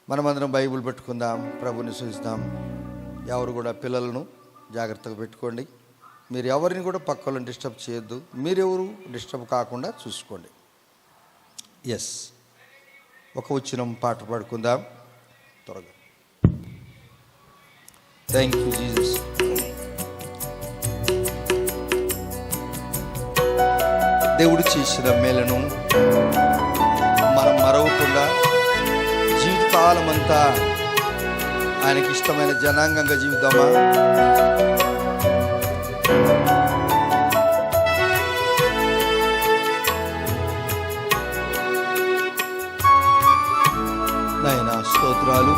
మనమందరం బైబిల్ పెట్టుకుందాం, ప్రభుని చూస్తాం. ఎవరు కూడా పిల్లలను జాగ్రత్తగా పెట్టుకోండి. మీరు ఎవరిని కూడా పక్కలను డిస్టర్బ్ చేయొద్దు. మీరెవరు డిస్టర్బ్ కాకుండా చూసుకోండి. ఎస్, ఒక వచనం పాట పాడుకుందాం త్వరగా. Thank you Jesus. దేవుడు చేసిన మేలను మనం మరవకుండా జీవితకాలమంతా ఆయనకి ఇష్టమైన జనాంగంగా జీవిద్దామా? నాయనా స్తోత్రాలు.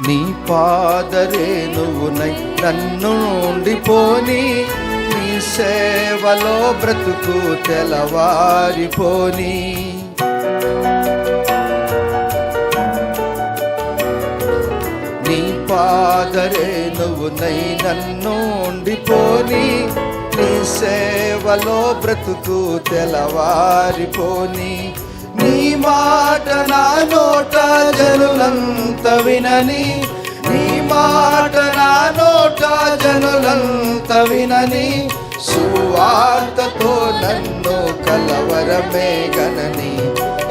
నీ పాదరేణువునై నన్ను ఉండిపోని, నీ సేవలో బ్రతుకు తెలవారిపోని. నీ పాదరేణువునై నన్ను ఉండిపోని, నీ సేవలో బ్రతుకు తెలవారిపోని. నీ మాట నా నోట జనులంత వినని, నీ మాట నా నోట జనులంత వినని. సువార్తతో నన్ను కలవరమే గనని,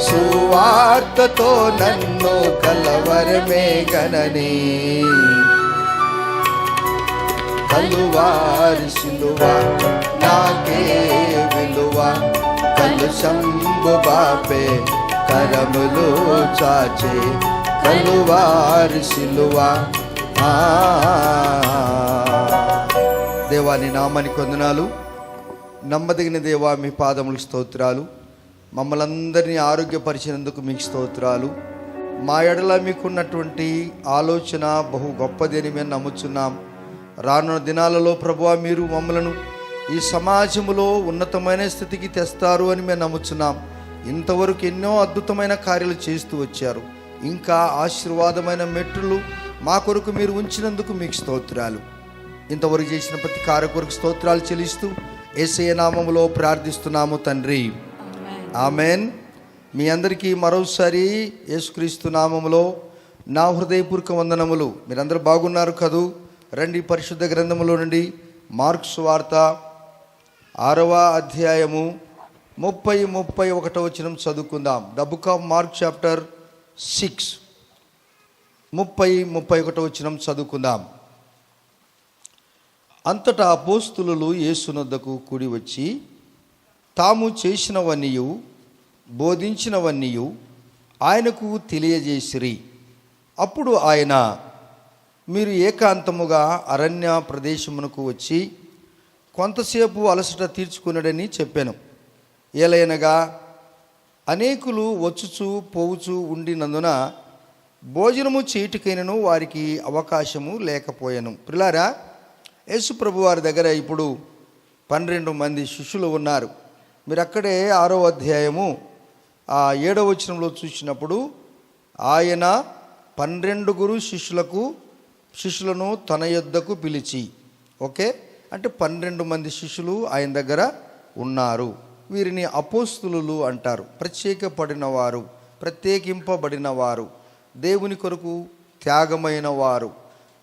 సువార్తతో నన్ను కలవరమే గనని. కలువారి సిలువ నాకే విలువ, కలుషంబు బాపే కరములు చాచే. కలువారి సిలువ. దేవాని నామానికి వందనాలు. నమ్మదగిన దేవా, మీ పాదములకు స్తోత్రాలు. మమ్మల్ని అందరినీ ఆరోగ్యపరిచినందుకు మీకు స్తోత్రాలు. మా ఎడల మీకున్నటువంటి ఆలోచన బహు గొప్పది అని మేము నమ్ముచున్నాం. రానున్న దినాలలో ప్రభువా, మీరు మమ్మలను ఈ సమాజంలో ఉన్నతమైన స్థితికి తెస్తారు అని మేము నమ్ముచున్నాం. ఇంతవరకు ఎన్నో అద్భుతమైన కార్యాలు చేస్తూ వచ్చారు. ఇంకా ఆశీర్వాదమైన మెట్టులు మా కొరకు మీరు ఉంచినందుకు మీకు స్తోత్రాలు. ఇంతవరకు చేసిన ప్రతి కార్య కొరకు స్తోత్రాలు చెల్లిస్తూ యేసయ్య నామములో ప్రార్థిస్తున్నాము తండ్రి, ఆమెన్. మీ అందరికీ మరోసారి యేసుక్రీస్తు నామములో నా హృదయపూర్వక వందనములు. మీరందరూ బాగున్నారు కదూ? రండి, పరిశుద్ధ గ్రంథములో నుండి మార్కు సువార్త 6వ అధ్యాయము 30-31 వచనం చదువుకుందాం. The book of mark chapter 6 30-31 వచనం చదువుకుందాం. అంతటా అపోస్తులు యేసునొద్దకు కూడి వచ్చి తాము చేసినవన్నీయు బోధించినవన్నీయు ఆయనకు తెలియజేసిరి. అప్పుడు ఆయన, మీరు ఏకాంతముగా అరణ్య ప్రదేశమునకు వచ్చి కొంతసేపు అలసట తీర్చుకున్నాడని చెప్పాను. ఏలైనగా అనేకులు వచ్చుచూ పోవుచూ ఉండినందున భోజనము చేయుటకైనను వారికి అవకాశము లేకపోయాను. ప్రిలారా, యేసు ప్రభు వారి దగ్గర ఇప్పుడు 12 మంది శిష్యులు ఉన్నారు. మీరు అక్కడే 6వ అధ్యాయము 7వ వచనంలో చూసినప్పుడు ఆయన 12 శిష్యులను తన యొద్దకు పిలిచి, ఓకే అంటే 12 మంది శిష్యులు ఆయన దగ్గర ఉన్నారు. వీరిని అపోస్తులు అంటారు. ప్రత్యేకపడిన వారు, ప్రత్యేకింపబడిన వారు, దేవుని కొరకు త్యాగమైన వారు,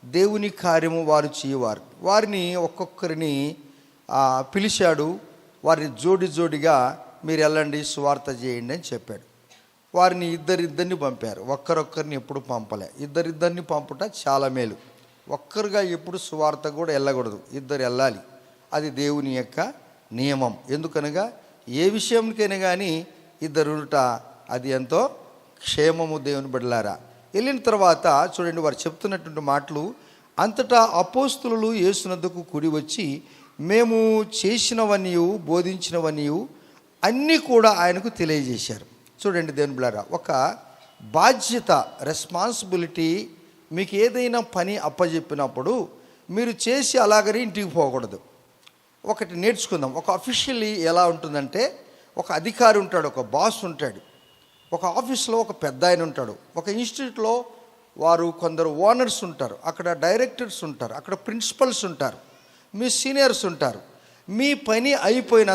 దేవుని కార్యము వారు చేయవారు. వారిని ఒక్కొక్కరిని పిలిచాడు. వారిని జోడిగా మీరు వెళ్ళండి, సువార్త చేయండి అని చెప్పాడు. వారిని ఇద్దరిని పంపారు. ఒక్కరొక్కరిని ఎప్పుడు పంపలే. ఇద్దరిని పంపుట చాలా మేలు. ఒక్కరుగా ఎప్పుడు సువార్త కూడా వెళ్ళకూడదు, ఇద్దరు వెళ్ళాలి. అది దేవుని యొక్క నియమం. ఎందుకనగా ఏ విషయంకైనా కానీ ఇద్దరు ఉంట అది ఎంతో క్షేమము. దేవుని బిడ్డలారా, వెళ్ళిన తర్వాత చూడండి వారు చెప్తున్నటువంటి మాటలు. అంతటా అపోస్తులు యేసునొద్దకు కూడి వచ్చి మేము చేసినవన్నీయు బోధించినవన్నీయు అన్నీ కూడా ఆయనకు తెలియజేశారు. చూడండి దేవుని బిడ్డలారా, ఒక బాధ్యత, రెస్పాన్సిబిలిటీ. మీకు ఏదైనా పని అప్పచెప్పినప్పుడు మీరు చేసి అలాగని ఇంటికి పోకూడదు. ఒకటి నేర్చుకుందాం. ఒక అఫీషియల్లీ ఎలా ఉంటుందంటే, ఒక అధికారి ఉంటాడు, ఒక బాస్ ఉంటాడు, ఒక ఆఫీస్లో ఒక పెద్ద ఆయన ఉంటాడు, ఒక ఇన్స్టిట్యూట్లో వారు కొందరు ఓనర్స్ ఉంటారు, అక్కడ డైరెక్టర్స్ ఉంటారు, అక్కడ ప్రిన్సిపల్స్ ఉంటారు, మీ సీనియర్స్ ఉంటారు. మీ పని అయిపోయిన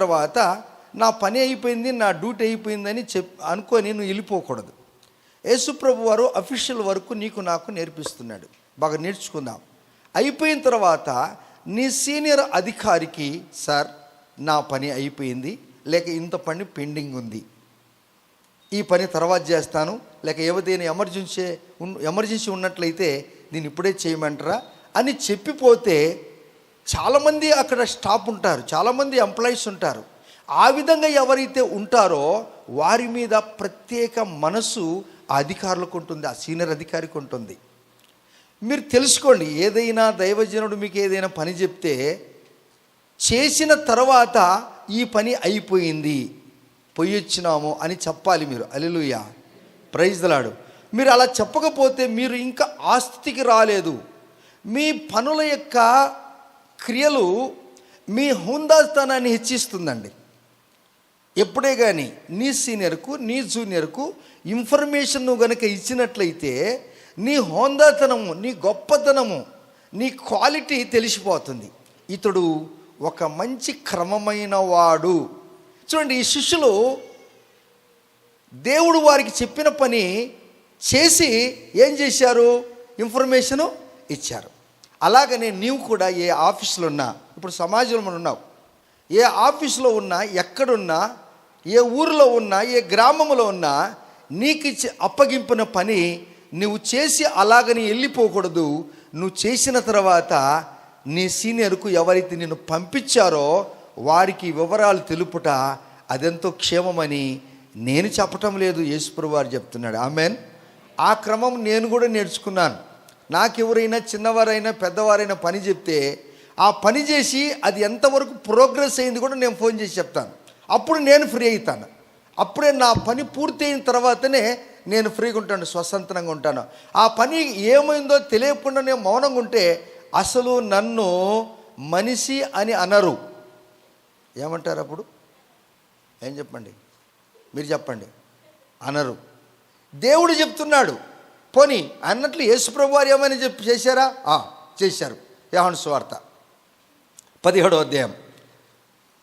తర్వాత నా పని అయిపోయింది, నా డ్యూటీ అయిపోయిందని అనుకొని నువ్వు వెళ్ళిపోకూడదు. యేసుప్రభు వారు అఫీషియల్ వర్క్ నీకు నాకు నేర్పిస్తున్నాడు. బాగా నేర్చుకుందాం. అయిపోయిన తర్వాత నీ సీనియర్ అధికారికి, సార్ నా పని అయిపోయింది, లేక ఇంత పని పెండింగ్ ఉంది, ఈ పని తర్వాత చేస్తాను, లేక ఏదైనా ఎమర్జెన్సీ ఉన్నట్లయితే దీన్ని ఇప్పుడే చేయమంటారా అని చెప్పిపోతే చాలామంది అక్కడ స్టాఫ్ ఉంటారు, చాలామంది ఎంప్లాయీస్ ఉంటారు. ఆ విధంగా ఎవరైతే ఉంటారో వారి మీద ప్రత్యేక మనసు ఆ అధికారులకు ఉంటుంది, ఆ సీనియర్ అధికారికి ఉంటుంది. మీరు తెలుసుకోండి, ఏదైనా దైవజనుడు మీకు ఏదైనా పని చెప్తే చేసిన తర్వాత ఈ పని అయిపోయింది, పోయొచ్చినాము అని చెప్పాలి మీరు. హల్లెలూయా, ప్రైజ్ ది లార్డ్. మీరు అలా చెప్పకపోతే మీరు ఇంకా ఆ స్థితికి రాలేదు. మీ పనుల యొక్క క్రియలు మీ హుందాస్థానాన్ని హెచ్చిస్తుందండి. ఎప్పుడే కానీ నీ సీనియర్కు నీ జూనియర్కు ఇన్ఫర్మేషన్ నువ్వు కనుక ఇచ్చినట్లయితే నీ హోందాతనము, నీ గొప్పతనము, నీ క్వాలిటీ తెలిసిపోతుంది. ఇతడు ఒక మంచి క్రమమైన వాడు. చూడండి, ఈ శిష్యులు దేవుడు వారికి చెప్పిన పని చేసి ఏం చేశారు? ఇన్ఫర్మేషను ఇచ్చారు. అలాగనే నీవు కూడా ఏ ఆఫీసులో ఉన్నా, ఇప్పుడు సమాజంలో ఉన్నావు, ఏ ఆఫీసులో ఉన్నా, ఎక్కడున్నా, ఏ ఊరిలో ఉన్నా, ఏ గ్రామంలో ఉన్నా, నీకు అప్పగింపిన పని నువ్వు చేసి అలాగని వెళ్ళిపోకూడదు. నువ్వు చేసిన తర్వాత నీ సీనియర్కు ఎవరైతే నిన్ను పంపించారో వారికి వివరాలు తెలుపుట అదెంతో క్షేమమని నేను చెప్పటం లేదు, యేసుప్రభువు వారు చెప్తున్నాడు. ఆమెన్. ఆ క్రమం నేను కూడా నేర్చుకున్నాను. నాకెవరైనా చిన్నవారైనా పెద్దవారైనా పని చెప్తే ఆ పని చేసి అది ఎంతవరకు ప్రోగ్రెస్ అయింది కూడా నేను ఫోన్ చేసి చెప్తాను. అప్పుడు నేను ఫ్రీ అవుతాను. అప్పుడే నా పని పూర్తి అయిన తర్వాతనే నేను ఫ్రీగా ఉంటాను, స్వతంత్రంగా ఉంటాను. ఆ పని ఏమైందో తెలియకుండా నేను మౌనంగా ఉంటే అసలు నన్ను మనిషి అని అనరు. ఏమంటారు అప్పుడు? ఏం చెప్పండి, మీరు చెప్పండి. అనరు. దేవుడు చెప్తున్నాడు. పోనీ అన్నట్లు యేసుప్రభు వారు ఏమైనా చేశారా? చేశారు. యోహాను సువార్త 17వ అధ్యాయం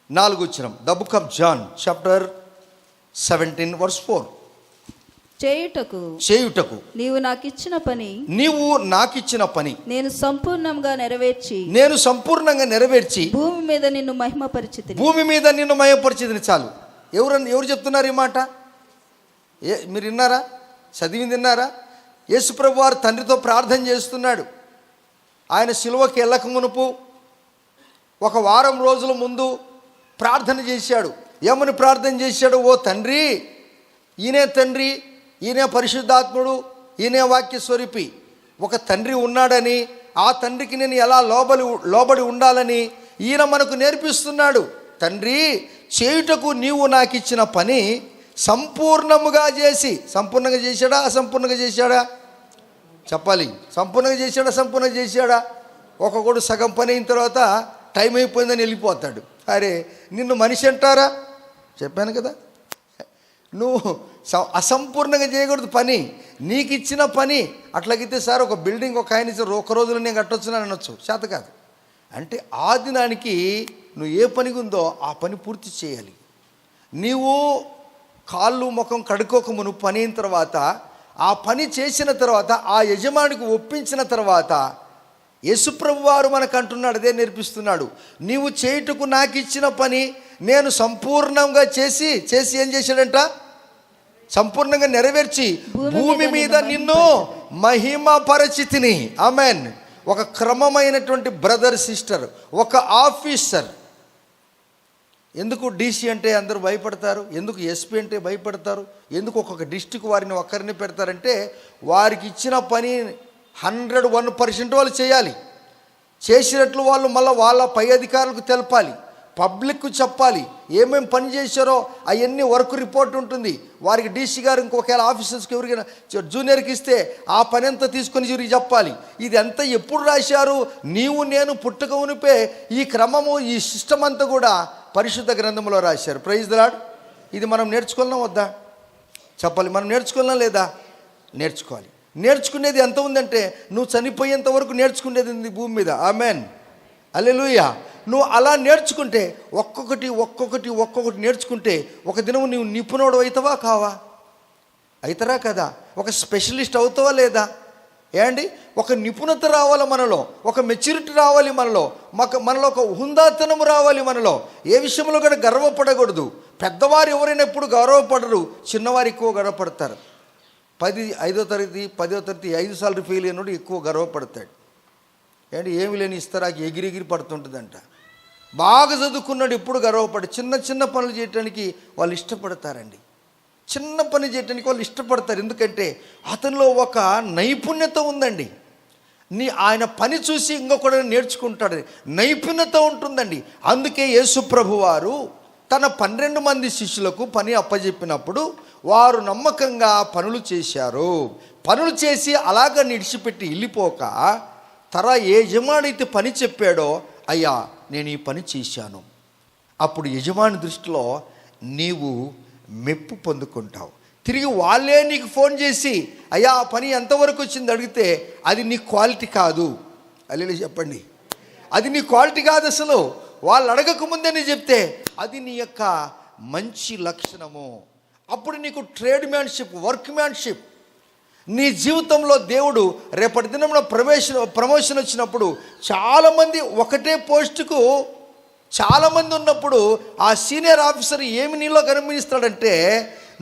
4వ వచనం. The book of John chapter 17 verse 4. చేయుటకు నీవు నాకిచ్చిన పని నేను సంపూర్ణంగా నెరవేర్చి భూమి మీద నిన్ను మహిమపరిచితిని. చాలు. ఎవరు చెప్తున్నారు ఈ మాట? మీరు విన్నారా? చదివింది విన్నారా? యేసుప్రభు వారు తండ్రితో ప్రార్థన చేస్తున్నాడు. ఆయన సిలువకి వెళ్ళక మునుపు ఒక వారం రోజుల ముందు ప్రార్థన చేశాడు. ఏమని ప్రార్థన చేశాడు? ఓ తండ్రి, ఈయనే తండ్రి, ఈయనే పరిశుద్ధాత్ముడు, ఈయనే వాక్య స్వరూపి. ఒక తండ్రి ఉన్నాడని, ఆ తండ్రికి నేను ఎలా లోబడి ఉండాలని ఈయన మనకు నేర్పిస్తున్నాడు. తండ్రి, చేయుటకు నీవు నాకు ఇచ్చిన పని సంపూర్ణంగా చేసి. సంపూర్ణంగా చేశాడా, అసంపూర్ణంగా చేశాడా? చెప్పాలి. సంపూర్ణంగా చేశాడా? ఒక్కొక్కడు సగం పని అయిన తర్వాత టైం అయిపోయిందని వెళ్ళిపోతాడు. అరే, నిన్ను మనిషి అంటారా? చెప్పాను కదా, నువ్వు అసంపూర్ణంగా చేయకూడదు పని. నీకు ఇచ్చిన పని అట్లాగైతే సార్ ఒక బిల్డింగ్ ఒక ఆయన ఇచ్చిన ఒక రోజులో నేను కట్టొచ్చు అని అనొచ్చు, చేత కాదు. అంటే ఆ దినానికి నువ్వు ఏ పని ఉందో ఆ పని పూర్తి చేయాలి. నీవు కాళ్ళు ముఖం కడుక్కోక మును పని అయిన తర్వాత, ఆ పని చేసిన తర్వాత, ఆ యజమానికి ఒప్పించిన తర్వాత యేసుప్రభు వారు మనకు అంటున్నాడు, అదే నేర్పిస్తున్నాడు. నీవు చేయుటకు నాకు ఇచ్చిన పని నేను సంపూర్ణంగా చేసి ఏం చేశాడంట? సంపూర్ణంగా నెరవేర్చి భూమి మీద నిన్ను మహిమపరచితిని. ఆమెన్. ఒక క్రమమైనటువంటి బ్రదర్ సిస్టర్, ఒక ఆఫీసర్. ఎందుకు డీసీ అంటే అందరూ భయపడతారు? ఎందుకు ఎస్పీ అంటే భయపడతారు? ఎందుకు ఒక్కొక్క డిస్టిక్ వారిని ఒక్కరిని పెడతారంటే వారికి ఇచ్చిన పని 101% వాళ్ళు చేయాలి. చేసినట్లు వాళ్ళు మళ్ళీ వాళ్ళ పై అధికారులకు తెలపాలి, పబ్లిక్కు చెప్పాలి. ఏమేమి పని చేశారో అవన్నీ వర్క్ రిపోర్ట్ ఉంటుంది. వారికి డీసీ గారు ఇంకొకవేళ ఆఫీసర్స్కి ఎవరికైనా జూనియర్కి ఇస్తే ఆ పని అంతా తీసుకొని చివరికి చెప్పాలి. ఇది అంతా ఎప్పుడు రాశారు? నీవు నేను పుట్టుక ఉనిపే ఈ క్రమము, ఈ సిస్టమ్ అంతా కూడా పరిశుద్ధ గ్రంథంలో రాశారు. Praise the Lord. ఇది మనం నేర్చుకున్నాం వద్దా? చెప్పాలి. మనం నేర్చుకున్నాం లేదా? నేర్చుకోవాలి. నేర్చుకునేది ఎంత ఉందంటే నువ్వు చనిపోయేంత వరకు నేర్చుకునేది ఉంది భూమి మీద. ఆమెన్. హల్లెలూయా. నువ్వు అలా నేర్చుకుంటే ఒక్కొక్కటి నేర్చుకుంటే ఒక దినం నువ్వు నిపుణుడు అవుతావా కావా? అవుతారా కదా? ఒక స్పెషలిస్ట్ అవుతావా లేదా? ఏండి, ఒక నిపుణత రావాలి మనలో, ఒక మెచ్యూరిటీ రావాలి మనలో, మనలో ఒక హుందాతనం రావాలి మనలో. ఏ విషయంలో కూడా గర్వపడకూడదు. పెద్దవారు ఎవరైనా ఎప్పుడు గర్వపడరు, చిన్నవారు ఎక్కువ గర్వపడతారు. 5వ తరగతి 10వ తరగతి 5 సార్లు ఫెయిల్ అయినోడు ఎక్కువ గర్వపడతాడు. ఏంటి, ఏమి లేని ఇస్తారాకి ఎగిరి పడుతుంటుందంట. బాగా చదువుకున్నాడు ఎప్పుడు గర్వపడి, చిన్న పనులు చేయడానికి వాళ్ళు ఇష్టపడతారండి. చిన్న పని చేయడానికి వాళ్ళు ఇష్టపడతారు. ఎందుకంటే అతనిలో ఒక నైపుణ్యత ఉందండి. ఆయన పని చూసి ఇంకొకడు నేర్చుకుంటాడు, నైపుణ్యత ఉంటుందండి. అందుకే యేసు ప్రభువారు తన 12 మంది శిష్యులకు పని అప్పజెప్పినప్పుడు వారు నమ్మకంగా పనులు చేశారు. పనులు చేసి అలాగ నిడిచిపెట్టి వెళ్ళిపోక ఏ యజమానైతే పని చెప్పాడో, అయ్యా నేను ఈ పని చేశాను, అప్పుడు యజమాని దృష్టిలో నీవు మెప్పు పొందుకుంటావు. తిరిగి వాళ్ళే నీకు ఫోన్ చేసి అయ్యా ఆ పని ఎంతవరకు వచ్చింది అడిగితే అది నీ క్వాలిటీ కాదు. అల్లెలు చెప్పండి, అది నీ క్వాలిటీ కాదు. అసలు వాళ్ళు అడగక ముందే నీ చెప్తే అది నీ యొక్క మంచి లక్షణము. అప్పుడు నీకు ట్రేడ్ మ్యాన్షిప్, వర్క్ మ్యాన్షిప్ నీ జీవితంలో దేవుడు రేపటి దినంలో ప్రమోషన్ వచ్చినప్పుడు చాలామంది ఒకటే పోస్టుకు చాలామంది ఉన్నప్పుడు ఆ సీనియర్ ఆఫీసర్ ఏమి నీలో కనిపిస్తాడంటే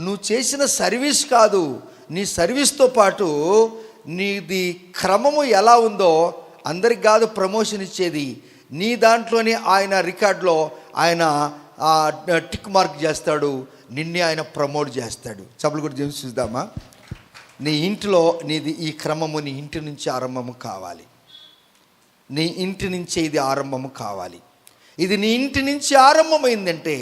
నువ్వు చేసిన సర్వీస్ కాదు, నీ సర్వీస్తో పాటు నీది క్రమము ఎలా ఉందో అందరికి కాదు ప్రమోషన్ ఇచ్చేది, నీ దాంట్లోనే ఆయన రికార్డులో ఆయన టిక్ మార్క్ చేస్తాడు, నిన్నే ఆయన ప్రమోట్ చేస్తాడు. చప్పలు కూడా చూద్దామా? నీ ఇంటిలో నీది ఈ క్రమము నీ ఇంటి నుంచి ఆరంభము కావాలి. నీ ఇంటి నుంచే ఇది ఆరంభము కావాలి. ఇది నీ ఇంటి నుంచి ఆరంభమైందంటే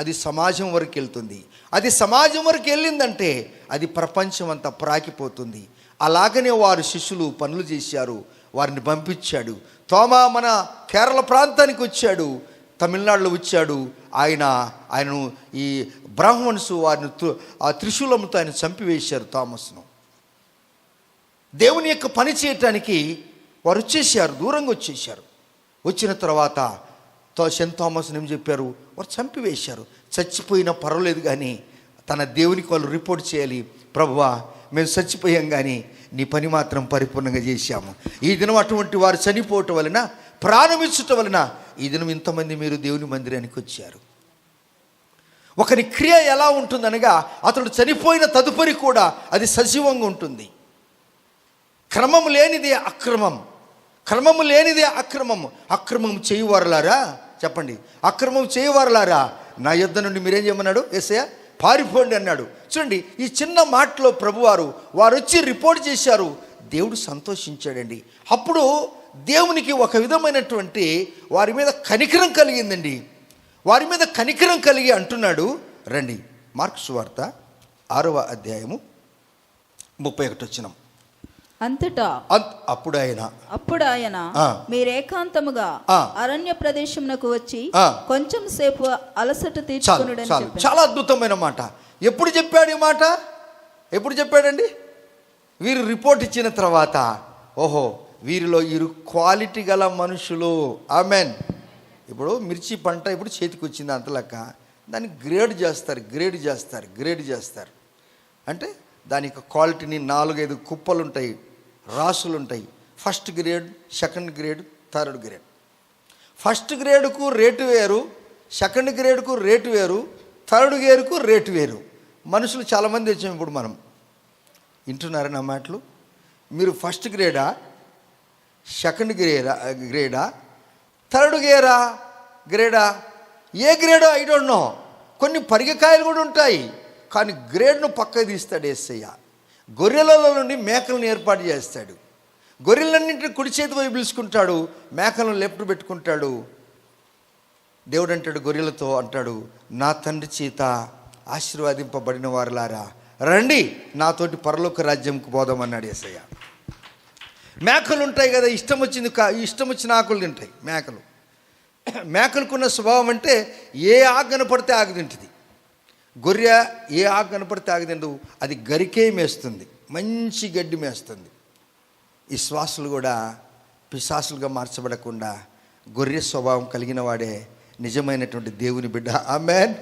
అది సమాజం వరకు వెళ్తుంది. అది సమాజం వరకు వెళ్ళిందంటే అది ప్రపంచం అంతా ప్రాకిపోతుంది. అలాగనే వారు శిష్యులు పనులు చేశారు, వారిని పంపించాడు. తోమా మన కేరళ ప్రాంతానికి వచ్చాడు, తమిళనాడులో వచ్చాడు. ఆయనను ఈ బ్రాహ్మణ్స్ వారిని ఆ త్రిశూలంతో ఆయన చంపివేశారు థామస్ను. దేవుని యొక్క పని చేయటానికి వారు వచ్చేసారు, దూరంగా వచ్చేసారు. వచ్చిన తర్వాత సెయింట్ థామస్ని ఏం చెప్పారు, వారు చంపివేశారు. చచ్చిపోయినా పర్వాలేదు కానీ తన దేవునికి వాళ్ళు రిపోర్ట్ చేయాలి, ప్రభువా మేము చచ్చిపోయాం కానీ నీ పని మాత్రం పరిపూర్ణంగా చేశాము. ఈ దినం అటువంటి వారు చనిపోవటం వలన, ప్రారంభించటం వలన ఈ దినం ఇంతమంది మీరు దేవుని మందిరానికి వచ్చారు. ఒకరి క్రియ ఎలా ఉంటుందనగా అతడు చనిపోయిన తదుపరి కూడా అది సజీవంగా ఉంటుంది. క్రమం లేనిదే అక్రమం, క్రమము లేనిదే అక్రమము. అక్రమం చేయువారులారా, చెప్పండి, అక్రమం చేయువారులారా నా యుద్ధ నుండి మీరేం చేయమన్నాడు? యేసయ్య పారిపోండి అన్నాడు. చూడండి, ఈ చిన్న మాటలో ప్రభువారు వారు వచ్చి రిపోర్ట్ చేశారు, దేవుడు సంతోషించాడండి. అప్పుడు దేవునికి ఒక విధమైనటువంటి వారి మీద కనికరం కలిగిందండి. వారి మీద కనికరం కలిగి అంటున్నాడు, రండి మార్కు సువార్త 6వ అధ్యాయము 31వ వచనం. అంతటా అప్పుడు ఆయన మీరేకాంతముగా అరణ్య ప్రదేశమునకు వచ్చి కొంచెం సేపు అలసట తీర్చుకొనుడని చెప్పాడు. చాలా అద్భుతమైన మాట. ఎప్పుడు చెప్పాడు ఈ మాట? ఎప్పుడు చెప్పాడండి? వీరు రిపోర్ట్ ఇచ్చిన తర్వాత, ఓహో వీరిలో వీరు క్వాలిటీ గల మనుషులు. ఆమెన్. ఇప్పుడు మిర్చి పంట ఇప్పుడు చేతికి వచ్చింది అంత లెక్క, దాన్ని గ్రేడ్ చేస్తారు. అంటే దాని యొక్క క్వాలిటీని 4-5 కుప్పలు ఉంటాయి, రాసులు ఉంటాయి. First grade, second grade, third grade. First గ్రేడ్కు రేటు వేరు, సెకండ్ గ్రేడ్కు రేటు వేరు, థర్డ్ గ్రేడ్కు రేటు వేరు. మనుషులు చాలామంది వచ్చాము ఇప్పుడు. మనం వింటున్నారా నా మాటలు? మీరు ఫస్ట్ గ్రేడా, సెకండ్ గ్రేడా, థర్డ్ గ్రేడా, ఏ గ్రేడో ఐ డోంట్ నో. కొన్ని పరిగకాయలు కూడా ఉంటాయి, కానీ గ్రేడ్ను పక్కకు తీస్తాడు యేసయ్య. గొర్రెలలో నుండి మేకలను ఏర్పాటు చేస్తాడు. గొర్రెలన్నింటినీ కుడి చేతి వైపు పిలుచుకుంటాడు, మేకలను లెఫ్ట్ పెట్టుకుంటాడు. దేవుడు అంటాడు గొర్రెలతో, అంటాడు నా తండ్రి చేత ఆశీర్వాదింపబడిన వారులారా రండి నాతోటి పరలోక రాజ్యంకు పోదామన్నాడు యేసయ్య. మేకలు ఉంటాయి కదా, ఇష్టం వచ్చిన ఆకులు తింటాయి మేకలు. మేకలకున్న స్వభావం అంటే ఏ ఆకు కనపడితే ఆకు తింటుంది. గొర్రె ఏ ఆకు కనపడితే ఆకు తిండు, అది గరికే మేస్తుంది, మంచి గడ్డి మేస్తుంది. ఈ శ్వాసలు కూడా పిశాసులుగా మార్చబడకుండా గొర్రె స్వభావం కలిగిన వాడే నిజమైనటువంటి దేవుని బిడ్డ. ఆమేన్,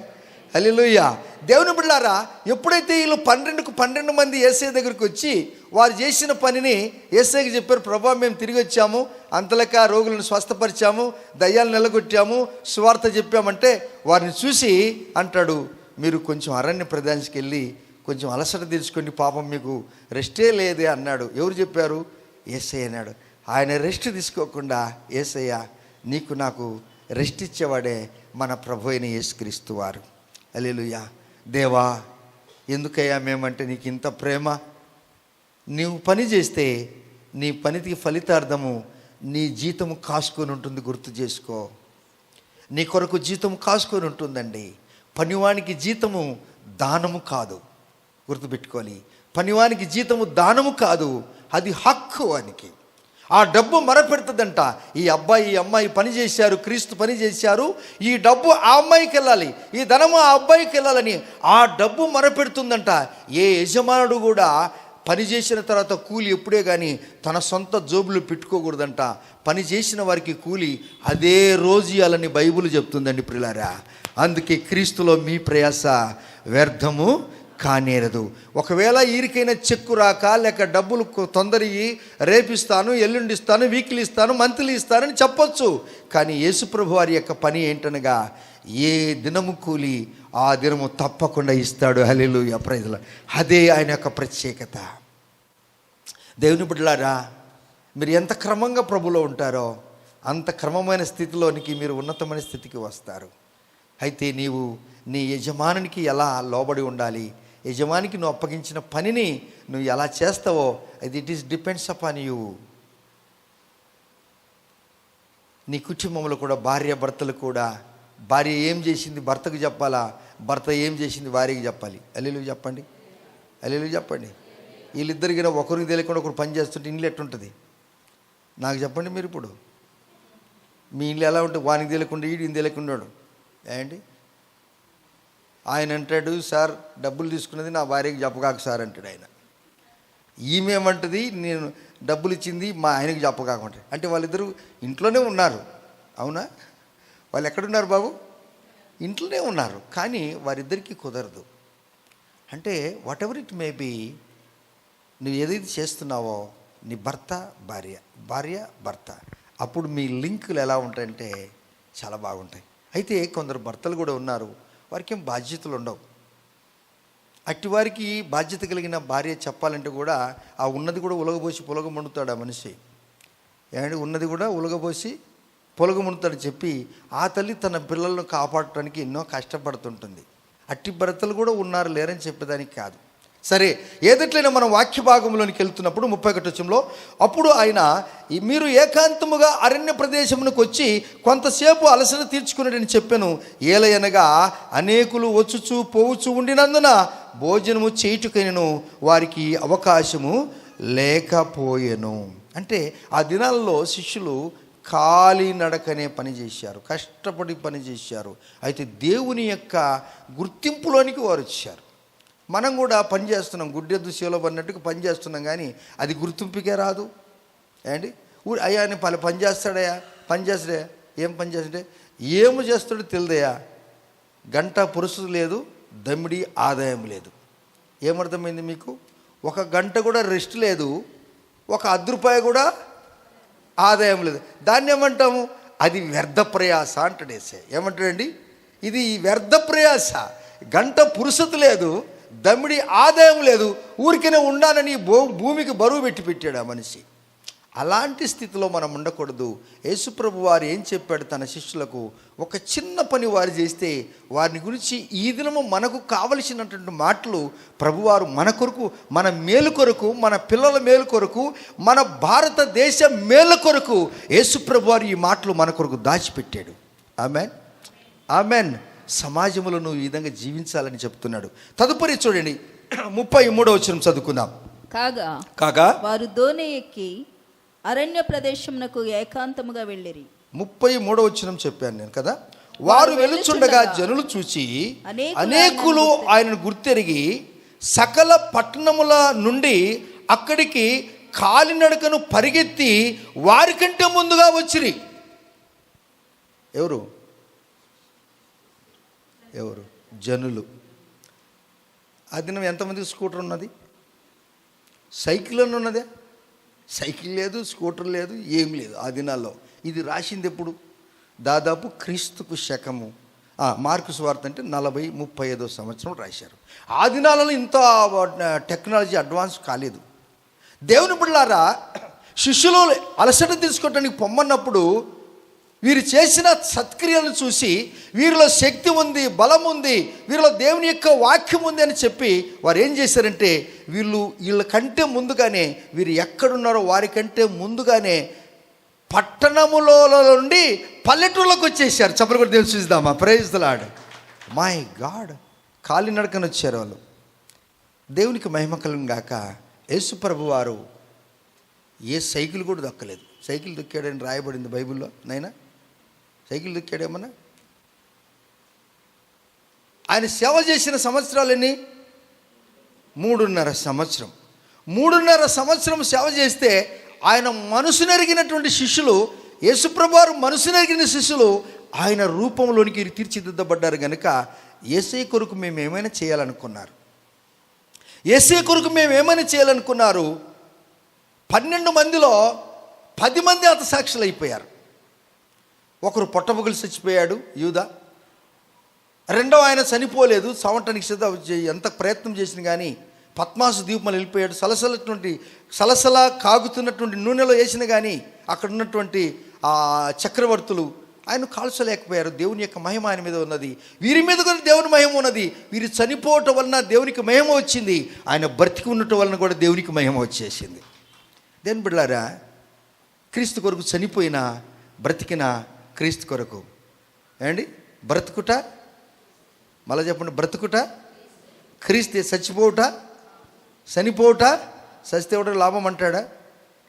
హల్లెలూయా. దేవుని బిడ్డలారా, ఎప్పుడైతే వీళ్ళు 12 మంది యేసయ్య దగ్గరికి వచ్చి వారు చేసిన పనిని యేసయ్యకి చెప్పారు, ప్రభా మేము తిరిగి వచ్చాము, అంతలక రోగులను స్వస్థపరిచాము, దయ్యాలు నిలగొట్టాము, సువార్త చెప్పామంటే వారిని చూసి అంటాడు, మీరు కొంచెం అరణ్య ప్రదేశానికి వెళ్ళి కొంచెం అలసట తీర్చుకోండి, పాపం మీకు రెస్టే లేదే అన్నాడు. ఎవరు చెప్పారు? యేసయ్య అన్నాడు. ఆయన రెస్ట్ తీసుకోకుండా, యేసయ్య నీకు నాకు రెస్ట్ ఇచ్చేవాడే మన ప్రభు అయిన యేసుక్రీస్తు వారు. హల్లెలూయా. దేవా, ఎందుకయ్యా మేమంటే నీకు ఇంత ప్రేమ? నీవు పని చేస్తే నీ పనికి ఫలితార్థము నీ జీతము కాసుకొని ఉంటుంది, గుర్తు చేసుకో. నీ కొరకు జీతము కాసుకొని ఉంటుందండి. పనివానికి జీతము దానము కాదు, గుర్తుపెట్టుకోవాలి. పనివానికి జీతము దానము కాదు, అది హక్కు వానికి. ఆ డబ్బు మరపెడుతుందంట. ఈ అబ్బాయి ఈ అమ్మాయి పని చేశారు, క్రీస్తు పని చేశారు, ఈ డబ్బు ఆ అమ్మాయికి వెళ్ళాలి, ఈ ధనము ఆ అబ్బాయికి వెళ్ళాలని ఆ డబ్బు మరపెడుతుందంట. ఏ యజమానుడు కూడా పని చేసిన తర్వాత కూలి ఎప్పుడే కానీ తన సొంత జోబులు పెట్టుకోకూడదంట. పని చేసిన వారికి కూలి అదే రోజు ఇవ్వాలని బైబిల్ చెప్తుందండి ప్రియులారా. అందుకే క్రీస్తులో మీ ప్రయాస వ్యర్థము కానేరదు. ఒకవేళ ఈరికైనా చెక్కు రాక, లేక డబ్బులు తొందరయి రేపిస్తాను, ఎల్లుండి ఇస్తాను, వీక్లీ ఇస్తాను, మంత్లీ ఇస్తానని చెప్పొచ్చు. కానీ యేసుప్రభు వారి యొక్క పని ఏంటనగా, ఏ దినము కూలి ఆ దినము తప్పకుండా ఇస్తాడు. హల్లెలూయా, ప్రైజ్ లార్డ్. అదే ఆయన యొక్క ప్రత్యేకత. దేవుని బిడ్డలారా, మీరు ఎంత క్రమంగా ప్రభులో ఉంటారో అంత క్రమమైన స్థితిలోనికి మీరు ఉన్నతమైన స్థితికి వస్తారు. అయితే నీవు నీ యజమానునికి ఎలా లోబడి ఉండాలి, యజమానికి నువ్వు అప్పగించిన పనిని నువ్వు ఎలా చేస్తావో, అది it is depends upon you. నీ కుటుంబంలో కూడా భార్య భర్తలు కూడా, భార్య ఏం చేసింది భర్తకు చెప్పాలా, భర్త ఏం చేసింది భార్యకి చెప్పాలి. హల్లెలూయా చెప్పండి, హల్లెలూయా చెప్పండి. వీళ్ళిద్దరికి ఒకరికి తెలియకుండా ఒకరు పని చేస్తుంటే ఇంట్లో ఎట్టుంటుంది నాకు చెప్పండి. మీరు ఇప్పుడు మీ ఇంట్లో ఎలా ఉంటుంది? వానికి తెలియకుండా ఈయన తెలియకున్నాడు ఏంటి? ఆయన అంటాడు, సార్ డబ్బులు తీసుకున్నది నా భార్యకి చెప్పకాక సార్ అంటాడు ఆయన. ఈమెమంటుంది, నేను డబ్బులు ఇచ్చింది మా ఆయనకి చెప్పకాకుంటాడు. అంటే వాళ్ళిద్దరూ ఇంట్లోనే ఉన్నారు, అవునా? వాళ్ళు ఎక్కడున్నారు బాబు? ఇంట్లోనే ఉన్నారు. కానీ వారిద్దరికీ కుదరదు. అంటే whatever it may be, నువ్వు ఏదైతే చేస్తున్నావో నీ భర్త భార్య, భార్య భర్త, అప్పుడు మీ లింకులు ఎలా ఉంటాయంటే చాలా బాగుంటాయి. అయితే కొందరు భర్తలు కూడా ఉన్నారు, వారికి ఏం బాధ్యతలు ఉండవు. అట్టివారికి బాధ్యత కలిగిన భార్య చెప్పాలంటే కూడా ఆ ఉన్నది కూడా ఉలగబోసి పొలగమండుతాడు ఆ మనిషి. ఏమంటే ఉన్నది కూడా ఉలగబోసి పొలగమండుతాడు చెప్పి ఆ తల్లి తన పిల్లలను కాపాడటానికి ఎన్నో కష్టపడుతుంటుంది. అట్టి భర్తలు కూడా ఉన్నారు, లేరని చెప్పేదానికి కాదు. సరే, ఏదట్లయినా మనం వాక్య భాగంలోనికి వెళ్తున్నప్పుడు 31వ వచనంలో, అప్పుడు ఆయన మీరు ఏకాంతముగా అరణ్య ప్రదేశమునకు వచ్చి కొంతసేపు అలసట తీర్చుకున్నాడని చెప్పాను. ఏలయనగా అనేకులు వచ్చుచూ పోవుచూ ఉండినందున భోజనము చేయుటకైనను వారికి అవకాశము లేకపోయెను. అంటే ఆ దినాల్లో శిష్యులు కాలినడకనే పని చేశారు, కష్టపడి పని చేశారు. అయితే దేవుని యొక్క గుర్తింపులోనికి వారు వచ్చారు. మనం కూడా పని చేస్తున్నాం, గుడ్డెద్దు సేవలో పడినట్టుగా పని చేస్తున్నాం, కానీ అది గుర్తింపుకే రాదు. ఏంటి అయ్యా అని పని చేస్తాడయా, పని చేస్తాడయా, ఏం పని చేస్తాడే, ఏమి చేస్తాడో తెలియదయా. గంట పురుషు లేదు, దమ్మిడి ఆదాయం లేదు. ఏమర్థమైంది మీకు? ఒక గంట కూడా రెస్ట్ లేదు, ఒక ₹10 కూడా ఆదాయం లేదు. దాన్ని ఏమంటాము? అది వ్యర్థ ప్రయాస అంటాడు యేసయ్య. ఏమంటాడండి? ఇది వ్యర్థ ప్రయాస. గంట పురుషత లేదు, దమ్మిడి ఆదాయం లేదు, ఊరికనే ఉండాలని భూమికి బరువు పెట్టాడు ఆ మనిషి. అలాంటి స్థితిలో మనం ఉండకూడదు. యేసుప్రభు వారు ఏం చెప్పాడు తన శిష్యులకు? ఒక చిన్న పని వారు చేస్తే వారిని గురించి ఈ దినము మనకు కావలసినటువంటి మాటలు ప్రభువారు మన కొరకు, మన మేలు కొరకు, మన పిల్లల మేలు కొరకు, మన భారతదేశ మేలు కొరకు యేసుప్రభు వారు ఈ మాటలు మన కొరకు దాచిపెట్టాడు. Amen, amen. సమాజంలో నువ్వు ఈ విధంగా జీవించాలని చెప్తున్నాడు. తదుపరి చూడండి, 33వ వచనం చదువుకుందాం. కాగా వారు దోణి ఎక్కి అరణ్య ప్రదేశమునకు ఏకాంతముగా వెళ్ళిరి. 33వ వచనం చెప్పాను నేను కదా. వారు వెలుచుండగా జనులు చూచి అనేకులు ఆయనను గుర్తెరిగి సకల పట్టణముల నుండి అక్కడికి కాలినడకను పరిగెత్తి వారికంటే ముందుగా వచ్చిరి. ఎవరు ఎవరు జనులు. ఆ దినం ఎంతమందికి స్కూటర్ ఉన్నది? సైకిల్ అని ఉన్నదే? సైకిల్ లేదు, స్కూటర్ లేదు, ఏం లేదు ఆ దినాల్లో. ఇది రాసింది ఎప్పుడు? దాదాపు క్రీస్తుకు శకము మార్కు సువార్త అంటే 40-35 సంవత్సరం రాశారు. ఆ దినాలలో ఇంత టెక్నాలజీ అడ్వాన్స్ కాలేదు. దేవుని బిడ్డలారా, శిష్యులు అలసట తీసుకోవటానికి పొమ్మన్నప్పుడు వీరు చేసిన సత్క్రియలను చూసి వీరిలో శక్తి ఉంది, బలం ఉంది, వీరిలో దేవుని యొక్క వాక్యం ఉంది అని చెప్పి వారు ఏం చేశారంటే వీళ్ళ కంటే ముందుగానే, వీరు ఎక్కడున్నారో వారికంటే ముందుగానే పట్టణములో నుండి పల్లెటూళ్ళకు వచ్చేసారు. చెప్పలు కూడా దేవుని చూద్దామా? Praise the Lord. My God, కాలినడకన వచ్చారు వాళ్ళు. దేవునికి మహిమ కలుగును గాక. యేసు ప్రభు వారు ఏ సైకిల్ కూడా దొక్కలేదు. సైకిల్ దొక్కాడని రాయబడింది బైబిల్లో. నైనా సైకిల్ దొక్కాడేమన్నా? ఆయన సేవ చేసిన సంవత్సరాలని 3.5 సంవత్సరం. 3.5 సంవత్సరం సేవ చేస్తే ఆయన మనసునెరిగినటువంటి శిష్యులు, యేసుప్రభు వారు మనసునెరిగిన శిష్యులు ఆయన రూపంలోనికి తీర్చిదిద్దబడ్డారు కనుక యేసయ్య కొరకు మేము ఏమైనా చేయాలనుకున్నారు. యేసయ్య కొరకు మేము ఏమైనా చేయాలనుకున్నారు. 12 మందిలో 10 మంది హతసాక్షులు అయిపోయారు. ఒకరు పొట్టబుగులు చచ్చిపోయాడు, యూదా. రెండవ ఆయన చనిపోలేదు, చావటానికి ఎంత ప్రయత్నం చేసిన కానీ పద్మాసు ద్వీపంలో వెళ్ళిపోయాడు. సలసల కాగుతున్నటువంటి నూనెలో వేసిన కానీ అక్కడ ఉన్నటువంటి ఆ చక్రవర్తులు ఆయన కాల్చలేకపోయారు. దేవుని యొక్క మహిమ ఆయన మీద ఉన్నది, వీరి మీద కూడా దేవుని మహిమ ఉన్నది. వీరు చనిపోవటం వలన దేవునికి మహిమ వచ్చింది, ఆయన బ్రతికి ఉండటం వలన కూడా దేవునికి మహిమ వచ్చేసింది. దేవుని బిడ్డలారా, క్రీస్తు కొరకు చనిపోయిన బ్రతికిన క్రీస్తు కొరకు ఏమండి బ్రతుకుట, మళ్ళీ చెప్పండి, బ్రతుకుట క్రీస్తే, చచ్చిపోవుట చనిపోవుట. చచ్చితే ఎవడో లాభం అంటాడా?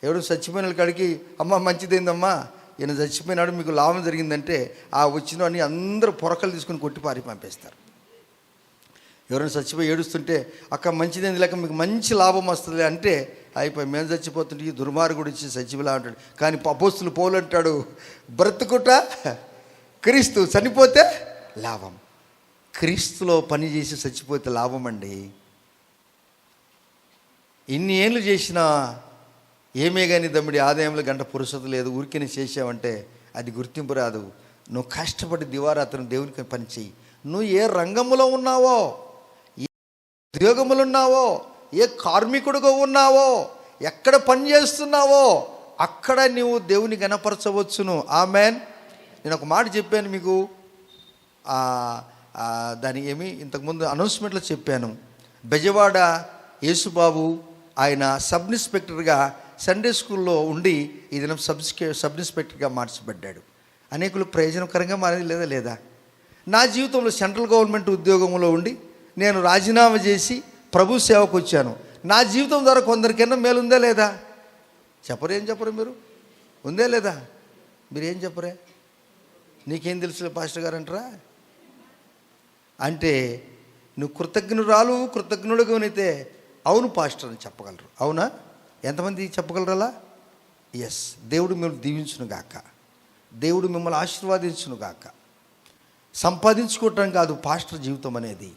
ఎవడు చచ్చిపోయిన కాడికి అమ్మ మంచిదైందమ్మా ఈయన చచ్చిపోయినాడు మీకు లాభం జరిగిందంటే ఆ వచ్చిన అని అందరూ పొరకలు తీసుకుని కొట్టి పారి పంపేస్తారు. ఎవరైనా చచ్చిపోయి ఏడుస్తుంటే అక్క మంచిదైంది లేక మీకు మంచి లాభం వస్తుంది అంటే అయిపోయి మేము చచ్చిపోతుంటే ఈ దుర్మార్గుడు ఇచ్చి చచ్చిపోలా అంటాడు. కానీ అపోస్తులు పౌలు అంటాడు, బ్రతుకుట క్రీస్తు, చనిపోతే లాభం. క్రీస్తులో పని చేసి చచ్చిపోతే లాభం అండి. ఇన్ని ఏళ్ళు చేసినా ఏమే కానీ దమ్ముడి ఆదాయంలో గంట పురుషత లేదు, ఊరికే చేసావంటే అది గుర్తింపు రాదు. నువ్వు కష్టపడి దివారాత్రం దేవునికి పని చెయ్యి. నువ్వు ఏ రంగంలో ఉన్నావో, ఏ ఉద్యోగములు ఉన్నావో, ఏ కార్మికుడుగా ఉన్నావో, ఎక్కడ పని చేస్తున్నావో అక్కడ నువ్వు దేవుని గణపరచవచ్చును. ఆమెన్. నేను ఒక మాట చెప్పాను మీకు, దాని ఏమి ఇంతకుముందు అనౌన్స్మెంట్లో చెప్పాను. బెజవాడ యేసుబాబు ఆయన సబ్ ఇన్స్పెక్టర్గా సండే స్కూల్లో ఉండి ఈ దినం సబ్ ఇన్స్పెక్టర్గా మార్చబడ్డాడు. అనేకులు ప్రయోజనకరంగా మారేది లేదా? నా జీవితంలో సెంట్రల్ గవర్నమెంట్ ఉద్యోగంలో ఉండి నేను రాజీనామా చేసి ప్రభు సేవకు వచ్చాను. నా జీవితం ద్వారా కొందరికైనా మేలుందా లేదా? ఏం చెప్పరు మీరు? ఉందే లేదా? మీరేం చెప్పరే? నీకేం తెలుసు పాస్టర్ గారు అంటారా? అంటే నువ్వు కృతజ్ఞుడుగా అయితే అవును పాస్టర్ అని చెప్పగలరు. అవునా? ఎంతమంది చెప్పగలరలా? ఎస్. దేవుడు మిమ్మల్ని దీవించును గాక, దేవుడు మిమ్మల్ని ఆశీర్వాదించును గాక. సంపాదించుకోవటం కాదు పాస్టర్ జీవితం అనేది.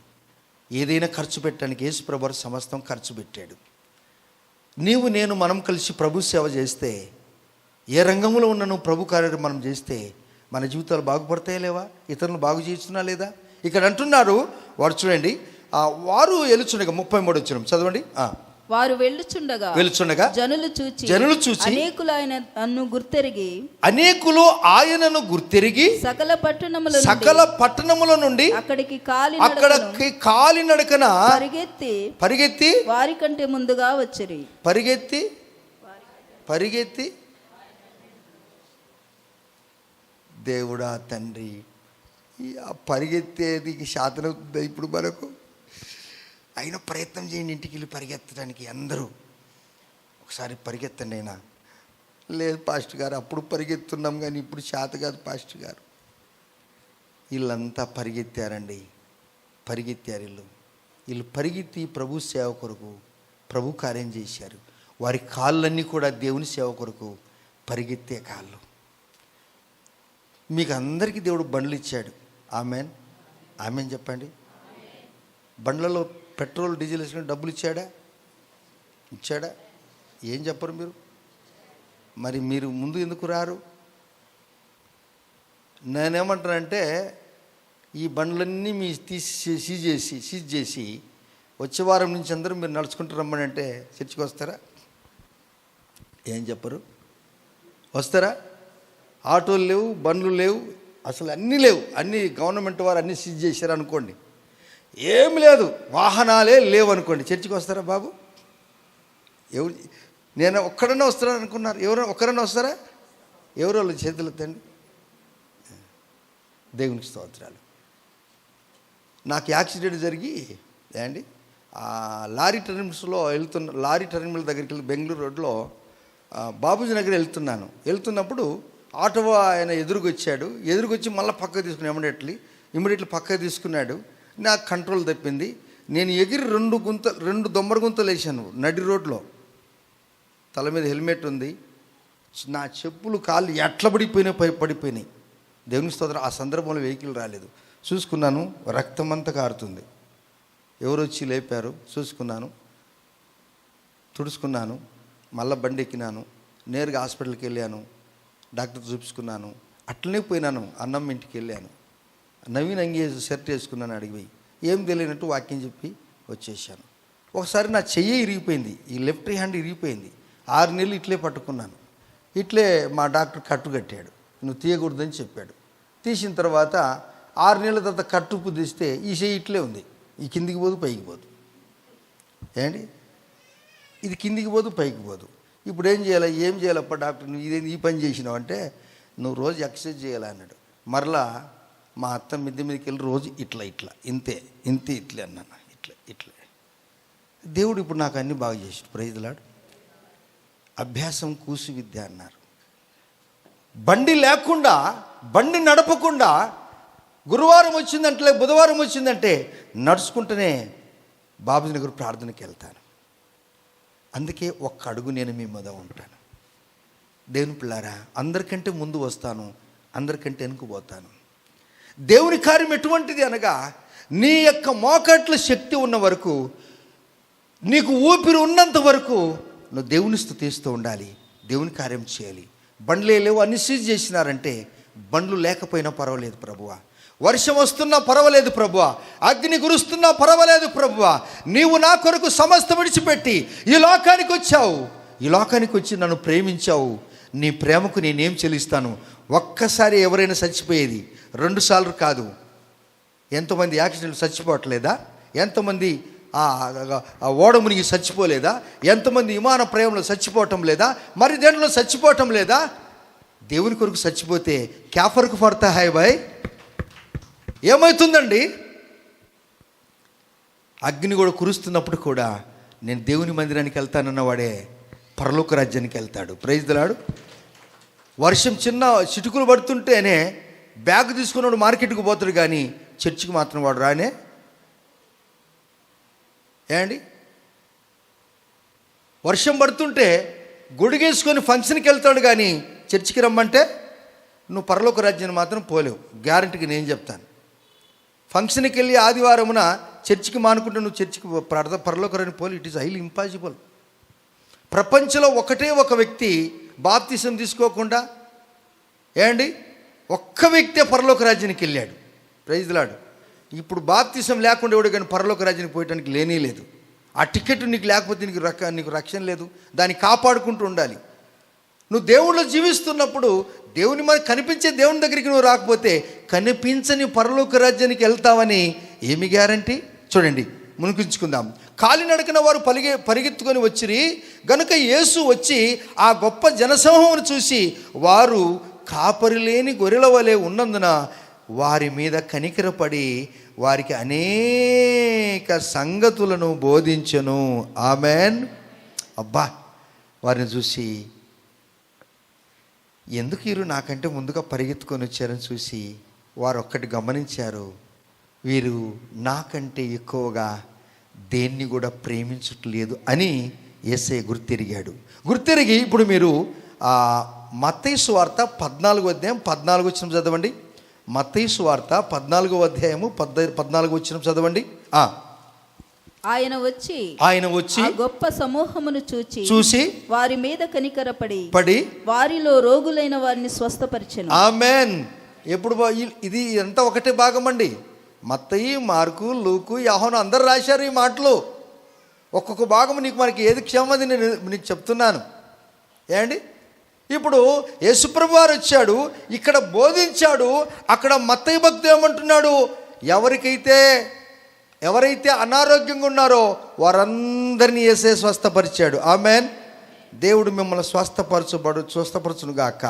ఏదైనా ఖర్చు పెట్టడానికి యేసుప్రభు సమస్తం ఖర్చు పెట్టాడు. నేను మనం కలిసి ప్రభు సేవ చేస్తే, ఏ రంగంలో ఉన్న నువ్వు ప్రభు కార్యం మనం చేస్తే మన జీవితాలు బాగుపడతాయా లేవా? ఇతరులను బాగు చేస్తున్నా లేదా? ఇక్కడ అంటున్నారు వారు, చూడండి, వారు వెలుచుండగా 33 వచ్చిన చదవండి. వారు వెళ్ళుచుండగా జనులు చూచి అనేకులు ఆయనను గుర్తెరిగి సకల పట్టణముల నుండి అక్కడికి కాలినడకన పరిగెత్తి వారి కంటే ముందుగా వచ్చిరి. పరిగెత్తి దేవుడా తండ్రి, పరిగెత్తేది శాతనవుతుందా ఇప్పుడు మనకు? అయినా ప్రయత్నం చేయండి, ఇంటికి వెళ్ళి పరిగెత్తడానికి. అందరూ ఒకసారి పరిగెత్తండి. అయినా లేదు పాస్టర్ గారు, అప్పుడు పరిగెత్తున్నాం కానీ ఇప్పుడు శాత కాదు పాస్టర్ గారు. వీళ్ళంతా పరిగెత్తారండి, పరిగెత్తారు. వీళ్ళు పరిగెత్తి ప్రభు సేవ కొరకు ప్రభు కార్యం చేశారు. వారి కాళ్ళన్నీ కూడా దేవుని సేవ కొరకు పరిగెత్తే కాళ్ళు. మీకు అందరికీ దేవుడు బండ్లు ఇచ్చాడు. ఆమెన్, ఆమెన్ చెప్పండి. బండ్లలో పెట్రోల్ డీజిల్ వేసుకుని డబ్బులు ఇచ్చాడా? ఏం చెప్పరు మీరు? మరి మీరు ముందు ఎందుకు రారు? నేనేమంటానంటే ఈ బండ్లన్నీ మీ సీజ్ చేసి వచ్చే వారం నుంచి అందరూ మీరు నడుచుకుంటూ రమ్మని అంటే చర్చికి వస్తారా? ఏం చెప్పరు? వస్తారా? ఆటోలు లేవు, బండ్లు లేవు, అసలు అన్నీ లేవు. అన్నీ గవర్నమెంట్ వారు అన్నీ సీజ్ చేశారు అనుకోండి, ఏమి లేదు, వాహనాలే లేవు అనుకోండి, చర్చికి వస్తారా బాబు? ఎవరు? నేను ఒక్కడన్నా వస్తారని అనుకున్నారు? ఒక్కరన్నా వస్తారా? ఎవరు వాళ్ళు చేతులు ఎత్తండి. దేవునికి స్తోత్రాలు. నాకు యాక్సిడెంట్ జరిగి అండి లారీ టర్మినల్ దగ్గరికి వెళ్ళి బెంగళూరు రోడ్లో బాబూజీ నగర్ వెళ్తున్నప్పుడు ఆటో ఆయన ఎదురుకొచ్చి మళ్ళీ పక్కకు తీసుకుని ఇమ్మీడియట్లీ పక్కకు తీసుకున్నాడు. నాకు కంట్రోల్ తప్పింది. నేను ఎగిరి రెండు దొమ్మర గుంతలు వేసాను నడి రోడ్లో. తల మీద హెల్మెట్ ఉంది. నా చెప్పులు కాళ్ళు ఎట్లా పడిపోయినాయి. దేవుని స్తోత్రం. ఆ సందర్భంలో వెహికల్ రాలేదు. చూసుకున్నాను, రక్తం అంతా కారుతుంది. ఎవరు వచ్చి లేపారు, చూసుకున్నాను, తుడుచుకున్నాను, మళ్ళీ బండి ఎక్కినాను, నేరుగా హాస్పిటల్కి వెళ్ళాను, డాక్టర్ చూపించుకున్నాను. అట్లనే పోయినాను. అన్నం ఇంటికి వెళ్ళాను. నవీన్ అంగీ షర్ట్ వేసుకున్నాను. అడిగి ఏం తెలియనట్టు వాక్యం చెప్పి వచ్చేసాను. ఒకసారి నా చెయ్యి ఇరిగిపోయింది, ఈ లెఫ్ట్ హ్యాండ్ ఇరిగిపోయింది. 6 నెలలు ఇట్లే పట్టుకున్నాను. ఇట్లే మా డాక్టర్ కట్టు కట్టాడు. నువ్వు తీయకూడదని చెప్పాడు. తీసిన తర్వాత 6 నెలల తర్వాత కట్టుపు తీస్తే ఈ చెయ్యి ఇట్లే ఉంది. ఈ కిందికి పోదు, పైకి పోదు. ఏంటి ఇది? కిందికి పోదు, పైకి పోదు. ఇప్పుడు ఏం చేయాలప్ప డాక్టర్? నువ్వు ఇదేంటి ఈ పని చేసినావు అంటే, నువ్వు రోజు ఎక్సర్సైజ్ చేయాలి అన్నాడు. మరలా మా అత్త మిద్దె మీదకి వెళ్ళి రోజు ఇట్లా ఇట్లే అన్నాను. ఇట్లే దేవుడు ఇప్పుడు నాకు అన్నీ బాగా చేసాడు. Praise Lord. అభ్యాసం కూసు విద్య అన్నారు. బండి లేకుండా, బండి నడపకుండా గురువారం వచ్చిందంటే, బుధవారం వచ్చిందంటే నడుచుకుంటూనే బాబూజీ నగర్ ప్రార్థనకి వెళ్తాను. అందుకే ఒక్క అడుగు నేను మీ మీద ఉంటాను. దేవుని పిల్లారా, అందరికంటే ముందు వస్తాను, అందరికంటే వెనుక పోతాను. దేవుని కార్యం ఎటువంటిది అనగా, నీ యొక్క మోకాట్ల శక్తి ఉన్న వరకు, నీకు ఊపిరి ఉన్నంత వరకు నువ్వు దేవుని స్తుతిస్తూ ఉండాలి, దేవుని కార్యం చేయాలి. బండ్లే లేవు, అన్ని సీజ్ చేసినారంటే, బండ్లు లేకపోయినా పర్వాలేదు ప్రభువా, వర్షం వస్తున్నా పర్వాలేదు ప్రభువా, అగ్ని కురుస్తున్నా పర్వాలేదు ప్రభువా, నీవు నా కొరకు సమస్తం విడిచిపెట్టి ఈ లోకానికి వచ్చావు. ఈ లోకానికి వచ్చి నన్ను ప్రేమించావు. నీ ప్రేమకు నేనేం చెల్లిస్తాను? ఒక్కసారి ఎవరైనా చచ్చిపోయేది, 2 సార్లు కాదు. ఎంతమంది యాక్సిడెంట్లు చచ్చిపోవట్లేదా? ఎంతమంది ఓడ మునిగి చచ్చిపోలేదా? ఎంతమంది విమాన ప్రయాణంలో చచ్చిపోవటం లేదా? మరి దేంట్లో చచ్చిపోవటం లేదా? దేవుని కొరకు చచ్చిపోతే క్యాఫర్కు పడతా హాయ్ బాయ్ ఏమవుతుందండి? అగ్ని కూడా కురుస్తున్నప్పుడు కూడా నేను దేవుని మందిరానికి వెళ్తానన్నవాడే పరలోక రాజ్యానికి వెళ్తాడు. Praise the Lord. వర్షం చిన్న చిటుకులు పడుతుంటేనే బ్యాగ్ తీసుకున్నాడు మార్కెట్కి పోతాడు, కానీ చర్చికి మాత్రం వాడు రానే. ఏండి, వర్షం పడుతుంటే గొడుగేసుకొని ఫంక్షన్కి వెళ్తాడు, కానీ చర్చికి రమ్మంటే నువ్వు పరలోక రాజ్యాన్ని మాత్రం పోలేవు. గ్యారంటీకి నేను చెప్తాను. ఫంక్షన్కి వెళ్ళి ఆదివారమున చర్చికి మానుకుంటే నువ్వు చర్చికి పరలోక రాజ్యాన్ని పోలే. It is highly impossible. ప్రపంచంలో ఒకటే ఒక వ్యక్తి బాప్తిసం తీసుకోకుండా ఒక్క వ్యక్తే పరలోక రాజ్యానికి వెళ్ళాడు. Praise the Lord. ఇప్పుడు బాప్తిసం లేకుండా ఎవడు కానీ పరలోక రాజ్యానికి పోయడానికి లేనే లేదు. ఆ టికెట్ నీకు లేకపోతే నీకు రక్షణ లేదు. దాన్ని కాపాడుకుంటూ ఉండాలి. నువ్వు దేవుళ్ళు జీవిస్తున్నప్పుడు దేవుని మీద కనిపించే దేవుని దగ్గరికి నువ్వు రాకపోతే కనిపించని పరలోక రాజ్యానికి వెళ్తావని ఏమి గ్యారంటీ? చూడండి, మునిపించుకుందాం. కాలినడకన వారు పరిగెత్తుకొని వచ్చిరి గనుక యేసు వచ్చి ఆ గొప్ప జనసమూహమును చూసి వారు కాపరి లేని గొర్రెల వలె ఉన్నందున వారి మీద కనికరపడి వారికి అనేక సంగతులను బోధించెను. ఆమెన్. అబ్బా, వారిని చూసి ఎందుకు వీరు నాకంటే ముందుగా పరిగెత్తుకొని వచ్చారని చూసి వారు ఒక్కటి గమనించారు, వీరు నాకంటే ఎక్కువగా దేన్ని కూడా ప్రేమించట్లేదు అని యేసయ్య గుర్తిరిగాడు. గుర్తిరిగి ఇప్పుడు మీరు మత్తయి సువార్త 14వ అధ్యాయం 14 వచనం చదవండి. మత్తయి సువార్త 14వ అధ్యాయము 14 వచనం చదవండి. ఆయన వచ్చి ఆ గొప్ప సమూహమును చూచి వారి మీద కనికరపడి వారిలో రోగులైన వారిని స్వస్థపరిచెను. ఆమేన్. ఎప్పుడు ఇది ఎంత ఒకటే భాగం అండి. మత్తయి, మార్కు, లూకు, యోహాను అందరు రాశారు ఈ మాటలు. ఒక్కొక్క భాగం మనకి ఏది క్షేమది నేను నీకు చెప్తున్నాను. ఏండి, ఇప్పుడు యేసుప్రభు వారు వచ్చాడు, ఇక్కడ బోధించాడు. అక్కడ మత్తయి భక్తుడు ఏమంటున్నాడు? ఎవరైతే అనారోగ్యంగా ఉన్నారో వారందరినీ యేసే స్వస్థపరిచాడు. ఆమేన్. దేవుడు మిమ్మల్ని స్వస్థపరచును గాక.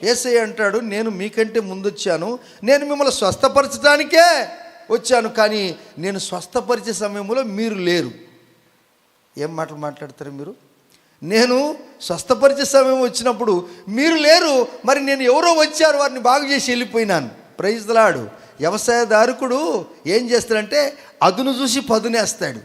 యేసయ్య అంటాడు, నేను మీకంటే ముందు వచ్చాను, నేను మిమ్మల్ని స్వస్థపరచడానికే వచ్చాను, కానీ నేను స్వస్థపరిచే సమయంలో మీరు లేరు. ఏం మాటలు మాట్లాడతారు మీరు? నేను స్వస్థపరిచే సమయం వచ్చినప్పుడు మీరు లేరు, మరి నేను ఎవరో వచ్చారు వారిని బాగు చేసి వెళ్ళిపోయినాను. Praise the Lord. వ్యవసాయదారుకుడు ఏం చేస్తాడంటే అదును చూసి పదునేస్తాడు.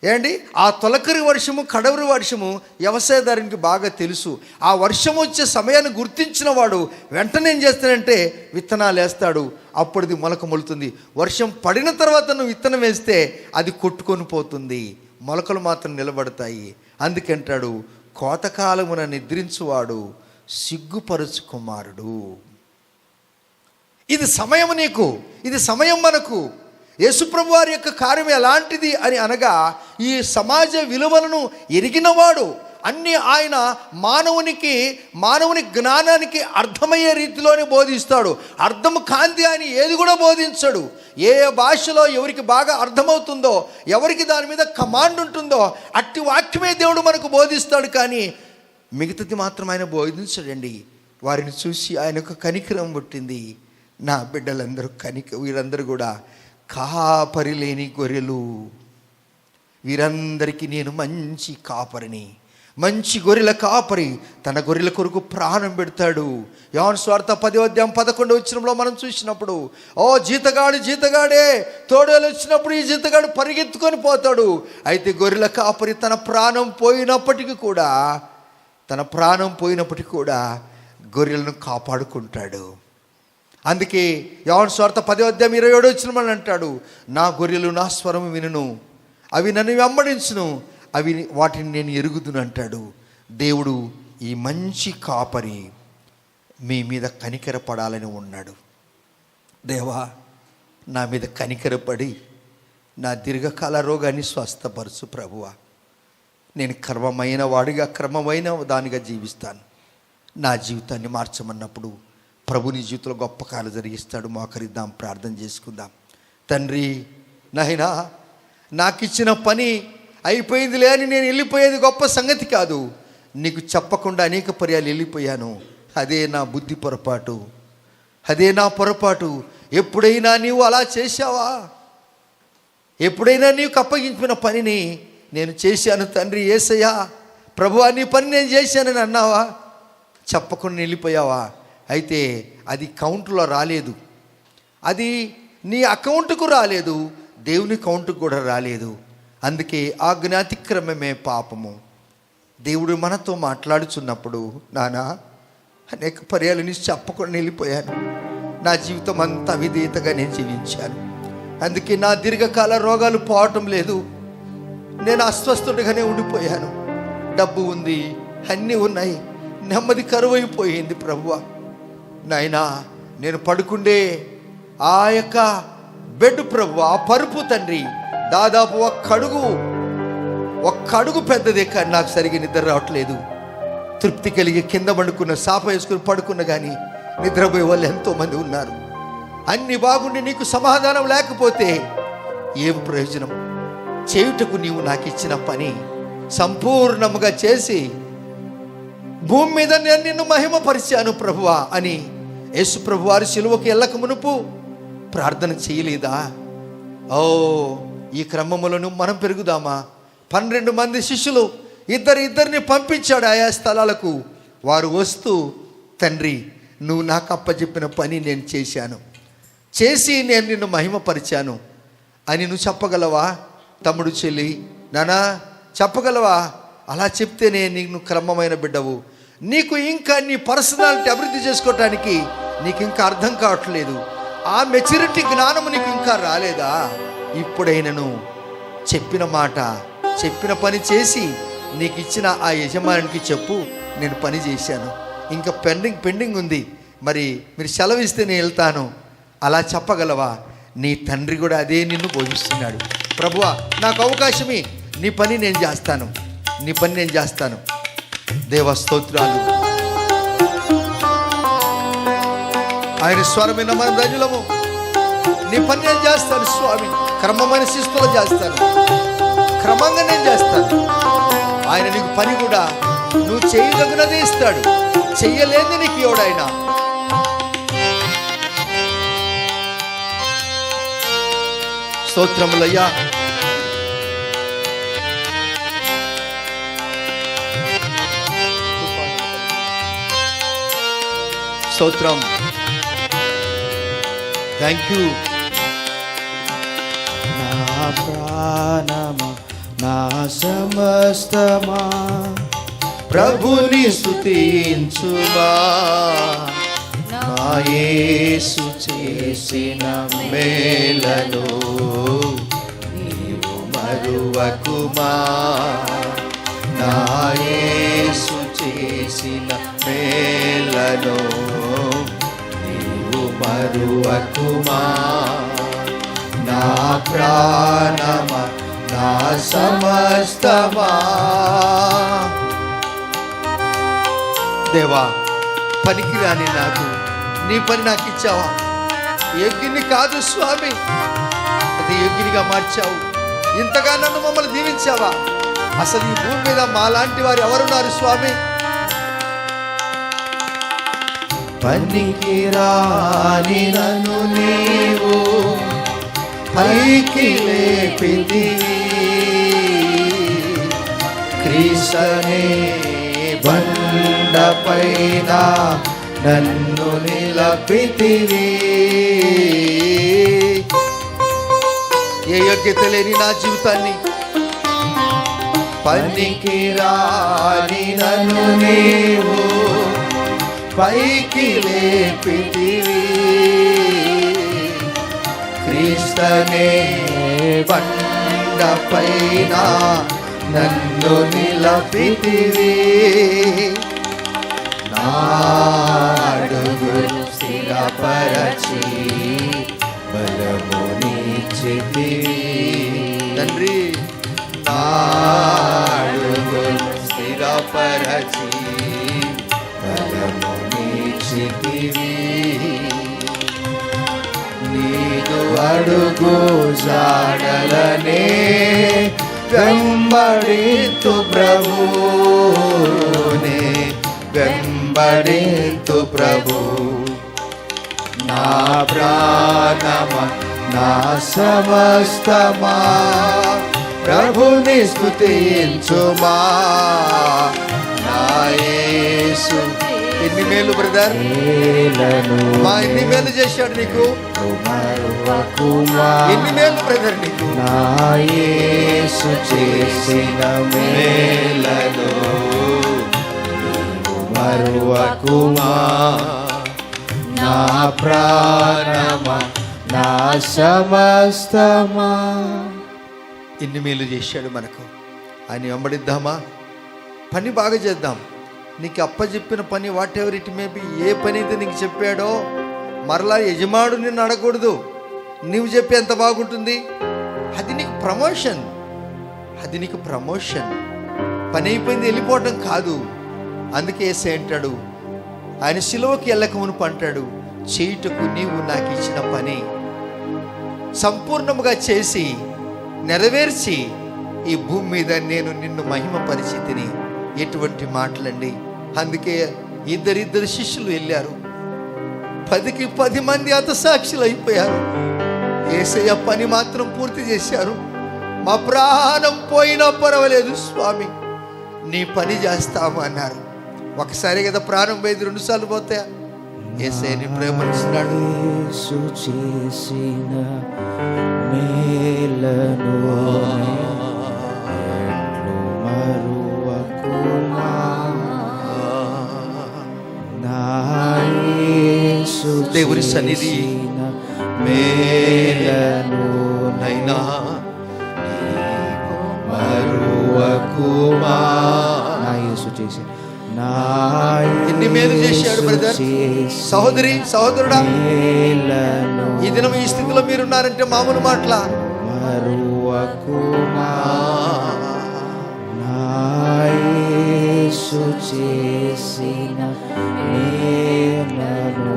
ఏంటి, ఆ తొలకరి వర్షము, కడవరి వర్షము వ్యవసాయదారునికి బాగా తెలుసు. ఆ వర్షం వచ్చే సమయాన్ని గుర్తించిన వాడు వెంటనే ఏం చేస్తాడంటే విత్తనాలు వేస్తాడు. అప్పుడు అది మొలక మొలుతుంది. వర్షం పడిన తర్వాత నువ్వు విత్తనం వేస్తే అది కొట్టుకొని పోతుంది, మొలకలు మాత్రం నిలబడతాయి. అందుకంటాడు, కోతకాలమున నిద్రించువాడు సిగ్గుపరుచు కుమారుడు. ఇది సమయం నీకు, ఇది సమయం మనకు. యేసుప్రభు వారి యొక్క కార్యం ఎలాంటిది అని అనగా, ఈ సమాజ విలువలను ఎరిగినవాడు. అన్నీ ఆయన మానవుని జ్ఞానానికి అర్థమయ్యే రీతిలోనే బోధిస్తాడు. అర్థం కాంతి ఆయన ఏది కూడా బోధించడు. ఏ భాషలో ఎవరికి బాగా అర్థమవుతుందో, ఎవరికి దాని మీద కమాండ్ ఉంటుందో అట్టి వాక్యమే దేవుడు మనకు బోధిస్తాడు. కానీ మిగతాది మాత్రం ఆయన బోధించడండి. వారిని చూసి ఆయనకు కనికరం పుట్టింది. నా బిడ్డలందరూ వీరందరూ కూడా కాపరి లేని గొర్రెలు. వీరందరికీ నేను మంచి కాపరిని. మంచి గొర్రెల కాపరి తన గొర్రెల కొరకు ప్రాణం పెడతాడు. యోహాను సువార్త 10వ అధ్యాయం 11వ వచనంలో మనం చూసినప్పుడు, జీతగాడే తోడేలు వచ్చినప్పుడు ఈ జీతగాడు పరిగెత్తుకొని పోతాడు. అయితే గొర్రెల కాపరి తన ప్రాణం పోయినప్పటికీ కూడా గొర్రెలను కాపాడుకుంటాడు. అందుకే యోహాను సువార్త 10వ అధ్యాయం 27వ వచనం అంటాడు, నా గొర్రెలు నా స్వరం వినును, అవి నన్ను వెంబడించును, వాటిని నేను ఎరుగుదును అంటాడు. దేవుడు ఈ మంచి కాపరి మీ మీద కనికరపడాలని ఉన్నాడు. దేవా, నా మీద కనికరపడి నా దీర్ఘకాల రోగాన్ని స్వస్థపరచు ప్రభువా. నేను క్రమమైన వాడిగా, క్రమమైన దానిగా జీవిస్తాను. నా జీవితాన్ని మార్చమన్నప్పుడు ప్రభు నీ జీవితంలో గొప్ప కార్యాలు జరిగిస్తాడు. మోకరిద్దాం, ప్రార్థన చేసుకుందాం. తండ్రి, నాయనా, నాకు ఇచ్చిన పని అయిపోయిందిలే అని నేను వెళ్ళిపోయేది గొప్ప సంగతి కాదు. నీకు చెప్పకుండా అనేక పర్యాలు వెళ్ళిపోయాను. అదే నా బుద్ధి పొరపాటు, అదే నా పొరపాటు. ఎప్పుడైనా నీవు అలా చేశావా? ఎప్పుడైనా నీకు అప్పగించిన పనిని నేను చేశాను తండ్రి యేసయ్యా, ప్రభువా నీ పని నేను చేశానని అన్నావా? చెప్పకుండా వెళ్ళిపోయావా? అయితే అది కౌంటులో రాలేదు, అది నీ అకౌంట్కు రాలేదు, దేవుని కౌంటుకు కూడా రాలేదు. అందుకే ఆజ్ఞాతిక్రమమే పాపము. దేవుడు మనతో మాట్లాడుచున్నప్పుడు, నానా, అనేక పర్యాలు నీ చెప్పకుండా వెళ్ళిపోయాను. నా జీవితం అంతా అవిధేయతగా నేను జీవించాను. అందుకే నా దీర్ఘకాల రోగాలు పోవటం లేదు. నేను అస్వస్థుడిగానే ఉండిపోయాను. డబ్బు ఉంది, అన్నీ ఉన్నాయి, నెమ్మది కరువైపోయింది ప్రభువా. నాయనా, నేను పడుకుండే ఆ యొక్క బెడ్ ప్రభు, ఆ పరుపు తండ్రి, దాదాపు ఒక్క అడుగు పెద్దదే, కానీ నాకు సరిగ్గా నిద్ర రావట్లేదు. తృప్తి కలిగి కింద పడుకున్న, సాప వేసుకుని పడుకున్న కానీ నిద్రపోయే వాళ్ళు ఎంతోమంది ఉన్నారు. అన్ని బాగుండి నీకు సమాధానం లేకపోతే ఏం ప్రయోజనం? చేయుటకు నీవు నాకు ఇచ్చిన పని సంపూర్ణముగా చేసి భూమి మీద నేను నిన్ను మహిమపరిచాను ప్రభువా అని యేసు ప్రభు వారి సిలువకు వెళ్ళక మునుపు ప్రార్థన చేయలేదా? ఈ క్రమములను మనం పెరుగుదామా? 12 మంది శిష్యులు ఇద్దరిని పంపించాడు ఆయా స్థలాలకు. వారు వస్తూ, తండ్రి, నువ్వు నాకు అప్పచెప్పిన పని నేను చేసి నేను నిన్ను మహిమపరిచాను అని నువ్వు చెప్పగలవా? తమ్ముడు, చెల్లి, నానా, చెప్పగలవా? అలా చెప్తేనే నీకు క్రమమైన బిడ్డవు. నీకు ఇంకా నీ పర్సనాలిటీ అభివృద్ధి చేసుకోవటానికి నీకు ఇంకా అర్థం కావట్లేదు. ఆ మెచ్యూరిటీ జ్ఞానము నీకు ఇంకా రాలేదా? ఇప్పుడైనను చెప్పిన మాట చెప్పిన పని చేసి నీకు ఇచ్చిన ఆ యజమానికి చెప్పు, నేను పని చేశాను, ఇంకా పెండింగ్ ఉంది, మరి మీరు సెలవు ఇస్తే నేను వెళ్తాను, అలా చెప్పగలవా? నీ తండ్రి కూడా అదే నిన్ను బోధిస్తున్నాడు. ప్రభువా, నాకు అవకాశమే, నీ పని నేను చేస్తాను, నీ పని నేను చేస్తాను. దేవ స్తోత్రాలు. ఆయన స్వరమైన మన ధన్యులము. నీ పని నేను చేస్తాను స్వామి, క్రమమైన శిస్తులు చేస్తాను, క్రమంగా నేను చేస్తాను. ఆయన నీకు పని కూడా నువ్వు చేయదగినదే ఇస్తాడు, చెయ్యలేని నీకు ఎవడైనా. స్తోత్రములయ్యా. స్తోత్రం. Thank you. నా ప్రాణమా, నా సమస్తమా, ప్రభుని స్తుతించుమా. నా యేసు చేసిన మేలను నీవు మరువకుమా. నా యేసు చేసిన మేలను నీవు మరువకుమా. నా ప్రాణమా, నా సమస్తమా. దేవా, పనికిరాని నాకు నీ పని నాకు ఇచ్చావా? యోగ్యుని కాదు స్వామి, అది యోగ్యునిగా మార్చావు. ఇంతగా నన్ను మమ్మల్ని దీవించావా? అసలు ఈ భూమి మీద మాలాంటి వారు ఎవరున్నారు స్వామి? పనికిరాని నన్ను నీవు పైకి లేపితివి, క్రీస్తనే బండపైన నన్ను నిలపితివి. ఏ యోగ్యత లేని నా జీవితాన్ని పనికిరాని నన్ను నీవు పైకి లేపితివి, క్రీస్తనే బండపైన నన్ను నిలపితివి. నా అడుగులు స్థిరపరచి బలమునిచ్చితివి. తండ్రి, నా అడుగులు స్థిరపరచి బలమునిచ్చితివి. నీదు అడుగు జాడలనే వెంబడింతు ప్రభునే, వెంబడింతు ప్రభు. నా ప్రాణమా, నా సమస్తమా, ప్రభుని స్తుతించుమా. నా యేసు. ఎన్ని మేలు బ్రదర్, మా ఎన్ని మేలు చేశాడు నీకు, ఎన్ని మేలు బ్రదర్ నీకు. నా యేసు చేసిన మేలను మరువకుమా. నా ప్రాణమా, నా సమస్తమా. ఎన్ని మేలు చేశాడు మనకు. ఆయన వెంబడిద్దామా? పని బాగా చేద్దాం. నీకు అప్పచెప్పిన పని, whatever it may be, ఏ పని అయితే నీకు చెప్పాడో మరలా యజమాడు నిన్ను అడగకూడదు. నువ్వు చెప్పి ఎంత బాగుంటుంది, అది నీకు ప్రమోషన్, అది నీకు ప్రమోషన్. పని అయిపోయింది వెళ్ళిపోవడం కాదు. అందుకే యేసయ్య అంటాడు, ఆయన సిలువకి వెళ్ళకమునుపు అంటాడు, చేయుటకు నీవు నాకు ఇచ్చిన పని సంపూర్ణముగా చేసి నెరవేర్చి ఈ భూమి మీద నేను నిన్ను మహిమ పరిచితిని. ఎటువంటి మాటలండి. అందుకే ఇద్దరిద్దరు శిష్యులు వెళ్ళారు, 10కి 10 మంది హతసాక్షులు అయిపోయారు. యేసయ్య పని మాత్రం పూర్తి చేశారు. మా ప్రాణం పోయినా పర్వాలేదు స్వామి, నీ పని చేస్తాము అన్నారు. ఒకసారి కదా ప్రాణం పోయింది, 2 సార్లు పోతాయా? యేసయ్యని ప్రేమిస్తున్నాడు. యేసు చేసిన మేలను ఎట్లు మరువకుమా. దేవుని సన్నిధి మేలను నైనా మరువకుమా. నా యేసు చేసిన నా ఎన్ని మేలు చేశాడు బ్రదర్. సహోదరి సహోదరుడా, మేలను ఈ దినం ఈ స్థితిలో మీరున్నారంటే మామూలు మాటల. మరువకుమా. నా యేసు చేసిన మేలను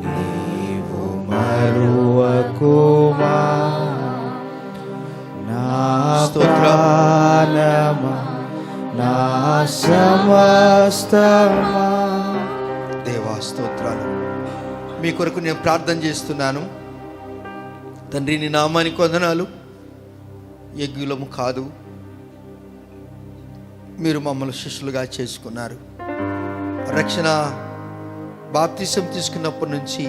నీవు మరువకుమా. నా ప్రాణమా, నా సమస్తమా. దేవా స్తోత్రాలు. మీ కొరకు నేను ప్రార్థన చేస్తున్నాను తండ్రి. నీ నామానికి వందనాలు. యజ్ఞులము కాదు, మీరు మమ్మల్ని శిష్యులుగా చేసుకున్నారు. రక్షణ బాప్తిసం తీసుకున్నప్పటి నుంచి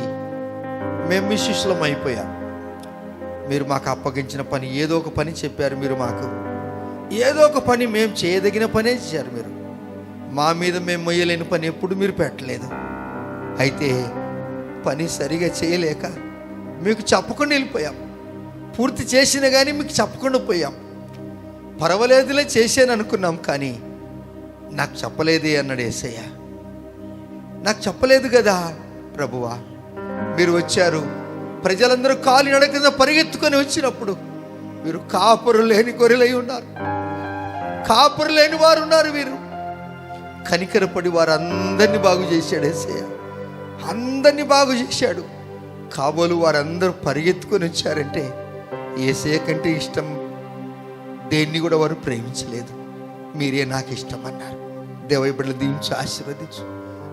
మేము మీ శిష్యులం అయిపోయాం. మీరు మాకు అప్పగించిన పని ఏదో ఒక పని చెప్పారు. మీరు మాకు ఏదో ఒక పని మేము చేయదగిన పనే చేశారు. మీరు మా మీద మేము మొయ్యలేని పని ఎప్పుడు మీరు పెట్టలేదు. అయితే పని సరిగా చేయలేక మీకు చెప్పకుండా వెళ్ళిపోయాం. పూర్తి చేసినా కానీ మీకు చెప్పకుండా పోయాం. పర్వాలేదులే చేశాను అనుకున్నాం, కానీ నాకు చెప్పలేదే అన్నాడు యేసయ్య. నాకు చెప్పలేదు కదా ప్రభువా. మీరు వచ్చారు, ప్రజలందరూ కాలి నడక పరిగెత్తుకొని వచ్చినప్పుడు మీరు కాపురు లేని గొర్రెలై ఉన్నారు. కాపురు లేని వారు ఉన్నారు. వీరు కనికరపడి వారందరినీ బాగు చేశాడు యేసయ్య. అందరినీ బాగు చేశాడు. కాబోలు వారందరూ పరిగెత్తుకొని వచ్చారంటే యేసయ్య కంటే ఇష్టం దేన్ని కూడా వారు ప్రేమించలేదు. మీరే నాకు ఇష్టం అన్నారు. దేవయ్య బిడ్డలు దీవించి ఆశీర్వదించు.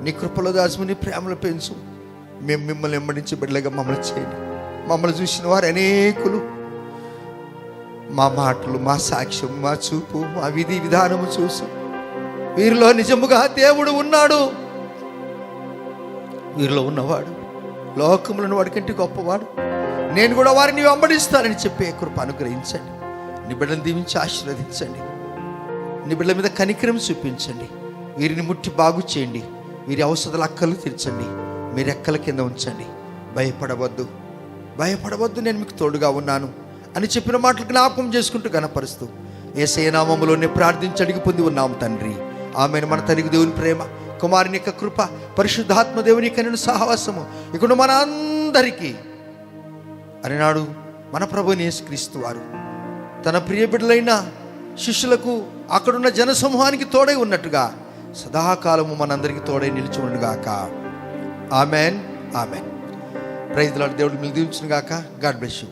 నీ కృపలో దాచుము, నీ ప్రేమలో పెంచు. మేము మిమ్మల్ని వెంబడించి బిడ్డలుగా మమ్మల్ని చేయండి. మమ్మల్ని చూసిన వారు అనేకులు మా మాటలు, మా సాక్ష్యం, మా చూపు, మా విధి విధానము చూసి వీరిలో నిజముగా దేవుడు ఉన్నాడు, వీరిలో ఉన్నవాడు లోకములను వాడికంటే గొప్పవాడు, నేను కూడా వారిని వెంబడిస్తానని చెప్పే కృప అనుగ్రహించండి. నీ బిడ్డను దీవించి ఆశీర్వదించండి. నీ బిడ్డల మీద కనికరం చూపించండి. వీరిని ముట్టి బాగు చేయండి. వీరి అవసరాల అక్కలు తీర్చండి. మీ రెక్కల కింద ఉంచండి. భయపడవద్దు, భయపడవద్దు, నేను మీకు తోడుగా ఉన్నాను అని చెప్పిన మాటలు జ్ఞాపకం చేసుకుంటూ గణపరుస్తూ యేసయ్య నామములోనే ప్రార్థించి అడిగి పొంది ఉన్నాము తండ్రి. ఆమెను. మన తల్లి దేవుని ప్రేమ, కుమారుని యొక్క కృప, పరిశుద్ధాత్మ దేవుని కన్నుల సహవాసము ఇక్కడ మన అందరికీ అనినాడు మన ప్రభువైన యేసుక్రీస్తు వారు తన ప్రియ బిడ్డలైన శిష్యులకు అక్కడున్న జనసమూహానికి తోడై ఉన్నట్టుగా సదాకాలము మనందరికీ తోడై నిలిచి ఉండుగాక. Amen, amen. Praise the Lord. దేవుడు మిమ్మల్ని దీవించును గాక. God bless you.